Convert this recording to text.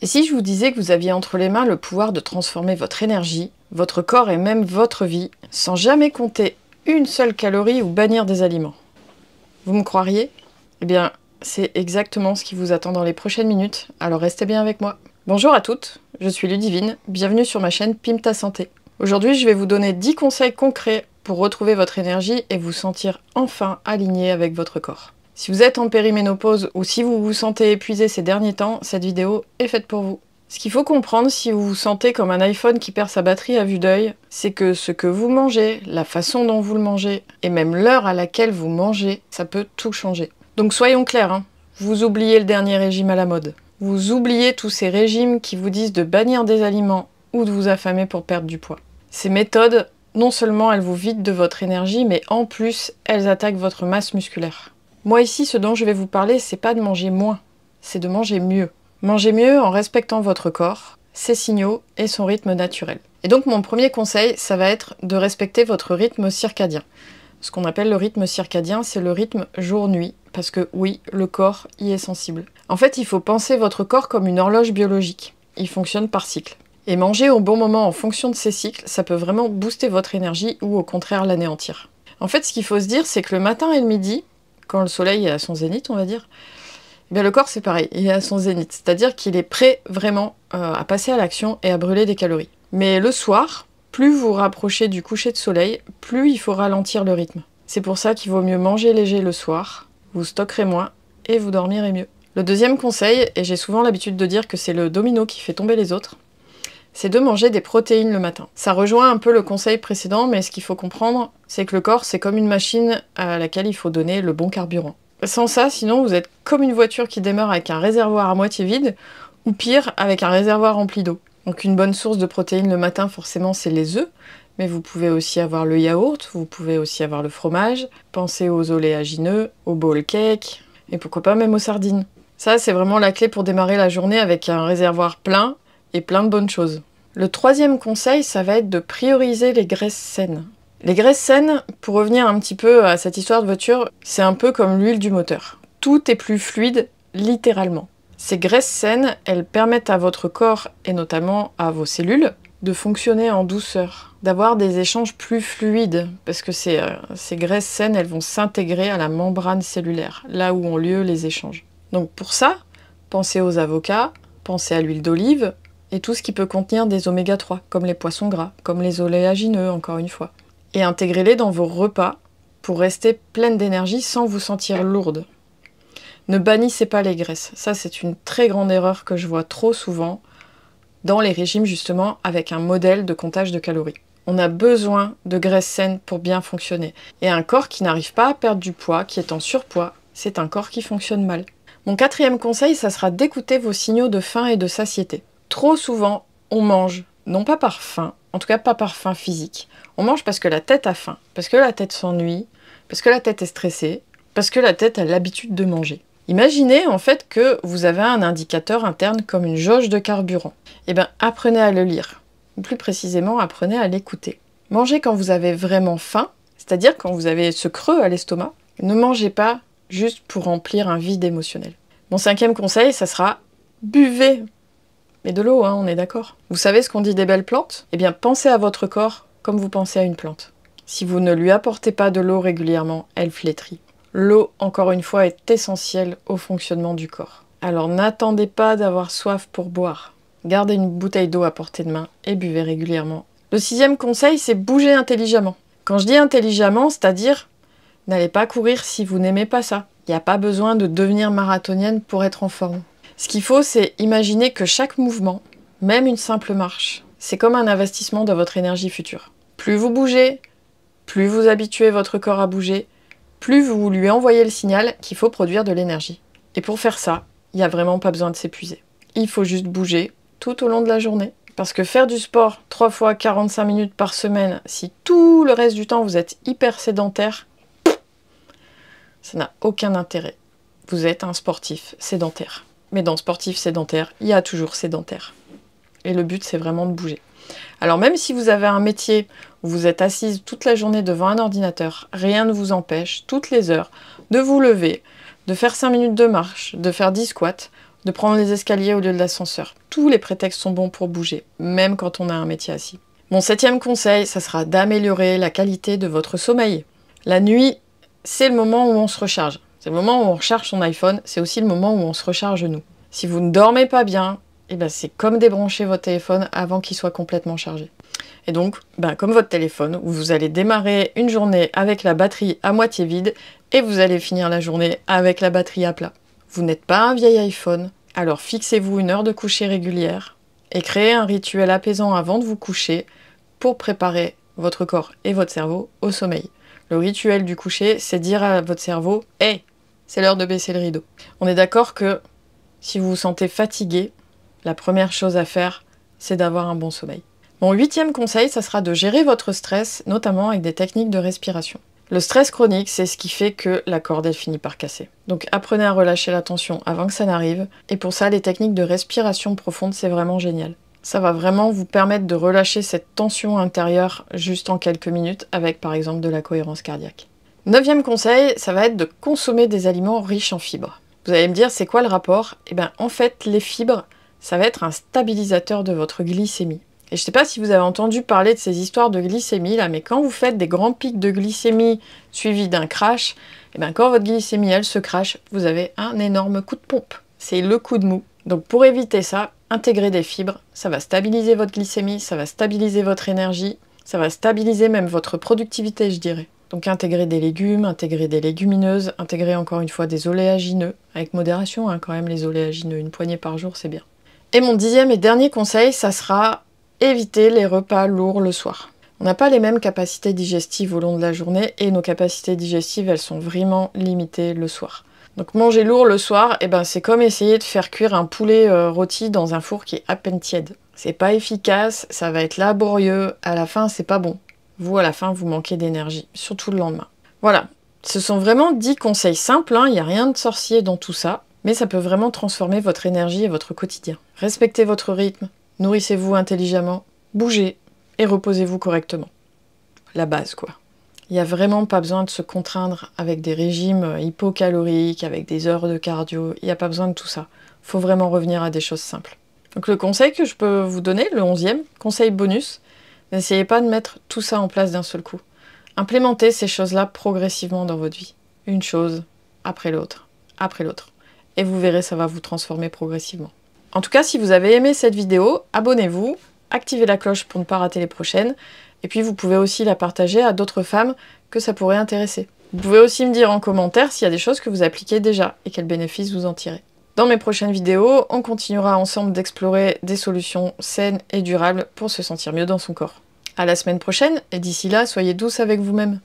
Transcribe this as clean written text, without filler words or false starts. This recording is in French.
Et si je vous disais que vous aviez entre les mains le pouvoir de transformer votre énergie, votre corps et même votre vie, sans jamais compter une seule calorie ou bannir des aliments? Vous me croiriez? Eh bien, c'est exactement ce qui vous attend dans les prochaines minutes, alors restez bien avec moi. Bonjour à toutes, je suis Ludivine, bienvenue sur ma chaîne Pim ta santé. Aujourd'hui, je vais vous donner 10 conseils concrets pour retrouver votre énergie et vous sentir enfin aligné avec votre corps. Si vous êtes en périménopause ou si vous vous sentez épuisé ces derniers temps, cette vidéo est faite pour vous. Ce qu'il faut comprendre si vous vous sentez comme un iPhone qui perd sa batterie à vue d'œil, c'est que ce que vous mangez, la façon dont vous le mangez, et même l'heure à laquelle vous mangez, ça peut tout changer. Donc soyons clairs, vous oubliez le dernier régime à la mode. Vous oubliez tous ces régimes qui vous disent de bannir des aliments ou de vous affamer pour perdre du poids. Ces méthodes, non seulement elles vous vident de votre énergie, mais en plus, elles attaquent votre masse musculaire. Moi ici, ce dont je vais vous parler, c'est pas de manger moins, c'est de manger mieux. Manger mieux en respectant votre corps, ses signaux et son rythme naturel. Et donc mon premier conseil, ça va être de respecter votre rythme circadien. Ce qu'on appelle le rythme circadien, c'est le rythme jour-nuit, parce que oui, le corps y est sensible. En fait, il faut penser votre corps comme une horloge biologique. Il fonctionne par cycle. Et manger au bon moment en fonction de ces cycles, ça peut vraiment booster votre énergie ou au contraire l'anéantir. En fait, ce qu'il faut se dire, c'est que le matin et le midi, quand le soleil est à son zénith, on va dire, eh bien le corps c'est pareil, il est à son zénith. C'est-à-dire qu'il est prêt vraiment à passer à l'action et à brûler des calories. Mais le soir, plus vous vous rapprochez du coucher de soleil, plus il faut ralentir le rythme. C'est pour ça qu'il vaut mieux manger léger le soir, vous stockerez moins et vous dormirez mieux. Le deuxième conseil, et j'ai souvent l'habitude de dire que c'est le domino qui fait tomber les autres, c'est de manger des protéines le matin. Ça rejoint un peu le conseil précédent, mais ce qu'il faut comprendre, c'est que le corps, c'est comme une machine à laquelle il faut donner le bon carburant. Sans ça, sinon, vous êtes comme une voiture qui démarre avec un réservoir à moitié vide, ou pire, avec un réservoir rempli d'eau. Donc une bonne source de protéines le matin, forcément, c'est les œufs, mais vous pouvez aussi avoir le yaourt, vous pouvez aussi avoir le fromage, pensez aux oléagineux, aux bowl cakes, et pourquoi pas même aux sardines. Ça, c'est vraiment la clé pour démarrer la journée avec un réservoir plein, et plein de bonnes choses. Le troisième conseil, ça va être de prioriser les graisses saines. Les graisses saines, pour revenir un petit peu à cette histoire de voiture, c'est un peu comme l'huile du moteur. Tout est plus fluide, littéralement. Ces graisses saines, elles permettent à votre corps, et notamment à vos cellules, de fonctionner en douceur, d'avoir des échanges plus fluides, parce que ces graisses saines, elles vont s'intégrer à la membrane cellulaire, là où ont lieu les échanges. Donc pour ça, pensez aux avocats, pensez à l'huile d'olive, et tout ce qui peut contenir des oméga 3, comme les poissons gras, comme les oléagineux, encore une fois. Et intégrez-les dans vos repas pour rester pleine d'énergie sans vous sentir lourde. Ne bannissez pas les graisses. Ça, c'est une très grande erreur que je vois trop souvent dans les régimes, justement, avec un modèle de comptage de calories. On a besoin de graisses saines pour bien fonctionner. Et un corps qui n'arrive pas à perdre du poids, qui est en surpoids, c'est un corps qui fonctionne mal. Mon quatrième conseil, ça sera d'écouter vos signaux de faim et de satiété. Trop souvent, on mange, non pas par faim, en tout cas pas par faim physique. On mange parce que la tête a faim, parce que la tête s'ennuie, parce que la tête est stressée, parce que la tête a l'habitude de manger. Imaginez en fait que vous avez un indicateur interne comme une jauge de carburant. Eh bien, apprenez à le lire. Ou plus précisément, apprenez à l'écouter. Mangez quand vous avez vraiment faim, c'est-à-dire quand vous avez ce creux à l'estomac. Ne mangez pas juste pour remplir un vide émotionnel. Mon cinquième conseil, ça sera buvez. Mais de l'eau, on est d'accord. Vous savez ce qu'on dit des belles plantes? Eh bien, pensez à votre corps comme vous pensez à une plante. Si vous ne lui apportez pas de l'eau régulièrement, elle flétrit. L'eau, encore une fois, est essentielle au fonctionnement du corps. Alors n'attendez pas d'avoir soif pour boire. Gardez une bouteille d'eau à portée de main et buvez régulièrement. Le sixième conseil, c'est bouger intelligemment. Quand je dis intelligemment, c'est-à-dire n'allez pas courir si vous n'aimez pas ça. Il n'y a pas besoin de devenir marathonienne pour être en forme. Ce qu'il faut, c'est imaginer que chaque mouvement, même une simple marche, c'est comme un investissement dans votre énergie future. Plus vous bougez, plus vous habituez votre corps à bouger, plus vous lui envoyez le signal qu'il faut produire de l'énergie. Et pour faire ça, il n'y a vraiment pas besoin de s'épuiser. Il faut juste bouger tout au long de la journée. Parce que faire du sport 3 fois 45 minutes par semaine, si tout le reste du temps vous êtes hyper sédentaire, ça n'a aucun intérêt. Vous êtes un sportif sédentaire. Mais dans sportif sédentaire, il y a toujours sédentaire. Et le but, c'est vraiment de bouger. Alors même si vous avez un métier où vous êtes assise toute la journée devant un ordinateur, rien ne vous empêche, toutes les heures, de vous lever, de faire 5 minutes de marche, de faire 10 squats, de prendre les escaliers au lieu de l'ascenseur. Tous les prétextes sont bons pour bouger, même quand on a un métier assis. Mon 7e conseil, ça sera d'améliorer la qualité de votre sommeil. La nuit, c'est le moment où on se recharge. C'est le moment où on recharge son iPhone, c'est aussi le moment où on se recharge nous. Si vous ne dormez pas bien, eh ben c'est comme débrancher votre téléphone avant qu'il soit complètement chargé. Et donc, comme votre téléphone, vous allez démarrer une journée avec la batterie à moitié vide et vous allez finir la journée avec la batterie à plat. Vous n'êtes pas un vieil iPhone, alors fixez-vous une heure de coucher régulière et créez un rituel apaisant avant de vous coucher pour préparer votre corps et votre cerveau au sommeil. Le rituel du coucher, c'est dire à votre cerveau « Hey, c'est l'heure de baisser le rideau ». On est d'accord que si vous vous sentez fatigué, la première chose à faire, c'est d'avoir un bon sommeil. Mon 8e conseil, ça sera de gérer votre stress, notamment avec des techniques de respiration. Le stress chronique, c'est ce qui fait que la corde, elle finit par casser. Donc apprenez à relâcher la tension avant que ça n'arrive. Et pour ça, les techniques de respiration profonde, c'est vraiment génial. Ça va vraiment vous permettre de relâcher cette tension intérieure juste en quelques minutes avec par exemple de la cohérence cardiaque. 9e conseil, ça va être de consommer des aliments riches en fibres. Vous allez me dire, c'est quoi le rapport? En fait, les fibres, ça va être un stabilisateur de votre glycémie. Et je ne sais pas si vous avez entendu parler de ces histoires de glycémie là, mais quand vous faites des grands pics de glycémie suivis d'un crash, quand votre glycémie elle se crache, vous avez un énorme coup de pompe. C'est le coup de mou. Donc pour éviter ça, intégrez des fibres, ça va stabiliser votre glycémie, ça va stabiliser votre énergie, ça va stabiliser même votre productivité, je dirais. Donc intégrer des légumes, intégrer des légumineuses, intégrer encore une fois des oléagineux, avec modération quand même les oléagineux, une poignée par jour c'est bien. Et mon 10e et dernier conseil, ça sera éviter les repas lourds le soir. On n'a pas les mêmes capacités digestives au long de la journée et nos capacités digestives, elles sont vraiment limitées le soir. Donc manger lourd le soir, c'est comme essayer de faire cuire un poulet rôti dans un four qui est à peine tiède. C'est pas efficace, ça va être laborieux, à la fin c'est pas bon. Vous, à la fin, vous manquez d'énergie, surtout le lendemain. Voilà, ce sont vraiment 10 conseils simples, il n'y a rien de sorcier dans tout ça, mais ça peut vraiment transformer votre énergie et votre quotidien. Respectez votre rythme, nourrissez-vous intelligemment, bougez et reposez-vous correctement. La base, quoi. Il n'y a vraiment pas besoin de se contraindre avec des régimes hypocaloriques, avec des heures de cardio, il n'y a pas besoin de tout ça. Il faut vraiment revenir à des choses simples. Donc le conseil que je peux vous donner, le 11e, conseil bonus, n'essayez pas de mettre tout ça en place d'un seul coup. Implémentez ces choses-là progressivement dans votre vie. Une chose après l'autre, et vous verrez, ça va vous transformer progressivement. En tout cas, si vous avez aimé cette vidéo, abonnez-vous, activez la cloche pour ne pas rater les prochaines, et puis vous pouvez aussi la partager à d'autres femmes que ça pourrait intéresser. Vous pouvez aussi me dire en commentaire s'il y a des choses que vous appliquez déjà, et quels bénéfices vous en tirez. Dans mes prochaines vidéos, on continuera ensemble d'explorer des solutions saines et durables pour se sentir mieux dans son corps. À la semaine prochaine, et d'ici là, soyez douce avec vous-même.